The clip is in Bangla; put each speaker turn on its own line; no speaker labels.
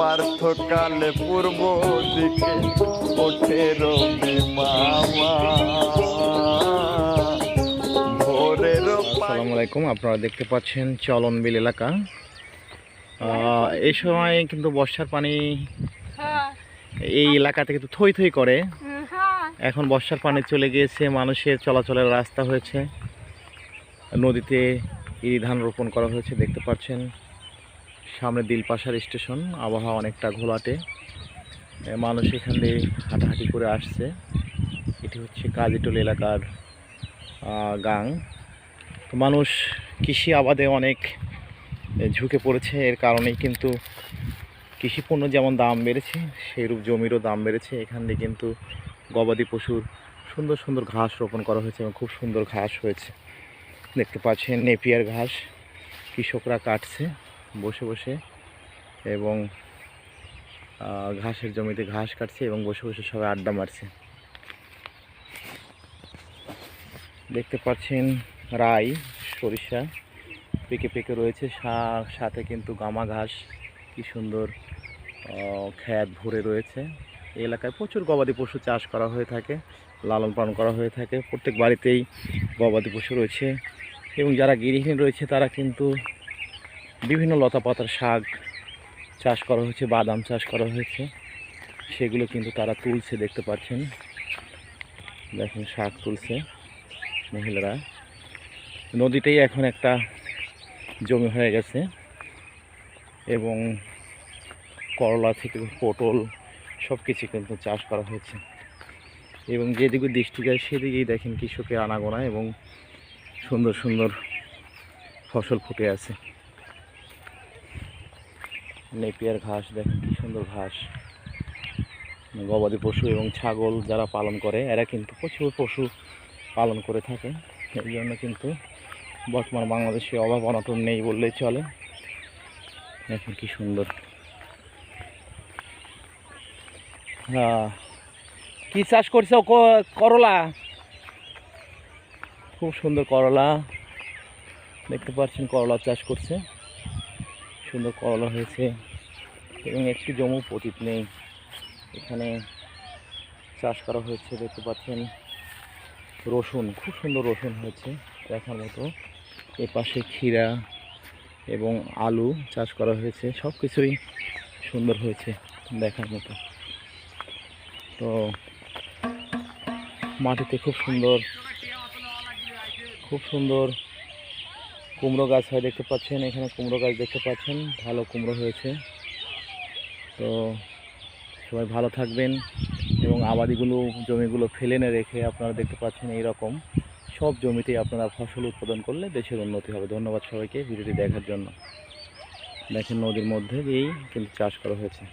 পার্থকালে পূর্ব দিকে ওঠে রবি মামা ভোরের। আসসালামু আলাইকুম, আপনারা দেখতে পাচ্ছেন চলনবিল এলাকা। এই সময় কিন্তু বর্ষার পানি এই এলাকা থেকে তো থই থই করে। এখন বর্ষার পানি চলে গিয়েছে, মানুষের চলাচলের রাস্তা হয়েছে। নদীতে ইরি ধান রোপণ করা হয়েছে, দেখতে পাচ্ছেন। সামনে দিলপাশার স্টেশন, আবহাওয়া অনেকটা ঘোলাটে। মানুষ এখান দিয়ে হাঁটাহাঁটি করে আসছে। এটি হচ্ছে কাজীটোল এলাকার গাং। তো মানুষ কৃষি আবাদে অনেক ঝুঁকে পড়েছে। এর কারণেই কিন্তু কৃষিপণ্য যেমন দাম বেড়েছে, সেইরূপ জমিরও দাম বেড়েছে। এখান দিয়ে কিন্তু গবাদি পশুর সুন্দর সুন্দর ঘাস রোপণ করা হয়েছে এবং খুব সুন্দর ঘাস হয়েছে, দেখতে পাচ্ছেন। নেপিয়ার ঘাস কৃষকরা কাটছে বসে বসে, এবং ঘাসের জমিতে ঘাস কাটছে এবং বসে বসে সবাই আড্ডা মারছে। দেখতে পাচ্ছেন রাই সরিষা পেকে পেকে রয়েছে, সাথে কিন্তু গামা ঘাস কি সুন্দর খ্যাত ভরে রয়েছে। এই এলাকায় প্রচুর গবাদি পশু চাষ করা হয়ে থাকে, লালন পালন করা হয়ে থাকে। প্রত্যেক বাড়িতেই গবাদি পশু রয়েছে, এবং যারা গৃহিণী রয়েছে তারা কিন্তু বিভিন্ন লতাপাতার শাক চাষ করা হয়েছে, বাদাম চাষ করা হয়েছে, সেগুলো কিন্তু তারা তুলছে, দেখতে পাচ্ছেন। দেখেন শাক তুলছে মহিলারা। নদীতেই এখন একটা জমি হয়ে গেছে, এবং করলা থেকে পটল সব কিছু কিন্তু চাষ করা হয়েছে। এবং যেদিকে দৃষ্টি যায় সেদিকেই দেখেন কৃষকের আনাগোনা, এবং সুন্দর সুন্দর ফসল ফুটে আছে। নেপিয়ার ঘাস দেখেন কি সুন্দর ঘাস। গবাদি পশু এবং ছাগল যারা পালন করে এরা কিন্তু প্রচুর পশু পালন করে থাকে। এই জন্য কিন্তু বর্তমান বাংলাদেশে অভাব অনটন নেই বললেই চলে। দেখেন কি সুন্দর। কি চাষ করছো? করলা, খুব সুন্দর করলা দেখতে পাচ্ছেন। করলা চাষ করছে, সুন্দর করলা হয়েছে, এবং একটি জমি পতিত নেই, এখানে চাষ করা হয়েছে। দেখতে পাচ্ছেন রসুন, খুব সুন্দর রসুন হয়েছে দেখার মতো। এ পাশে ক্ষীরা এবং আলু চাষ করা হয়েছে, সব কিছুই সুন্দর হয়েছে দেখার মতো। তো মাটিতে খুব সুন্দর কুমড়ো গাছ হয়, দেখতে পাচ্ছেন। এখানে কুমড়ো গাছ দেখতে পাচ্ছেন, ভালো কুমড়ো হয়েছে। তো সবাই ভালো থাকবেন, এবং আবাদিগুলো জমিগুলো ফেলে না রেখে আপনারা দেখতে পাচ্ছেন এইরকম সব জমিতেই আপনারা ফসল উৎপাদন করলে দেশের উন্নতি হবে। ধন্যবাদ সবাইকে ভিডিওটি দেখার জন্য। দেখেন নদীর মধ্যে দিয়েই কিন্তু চাষ করা হয়েছে।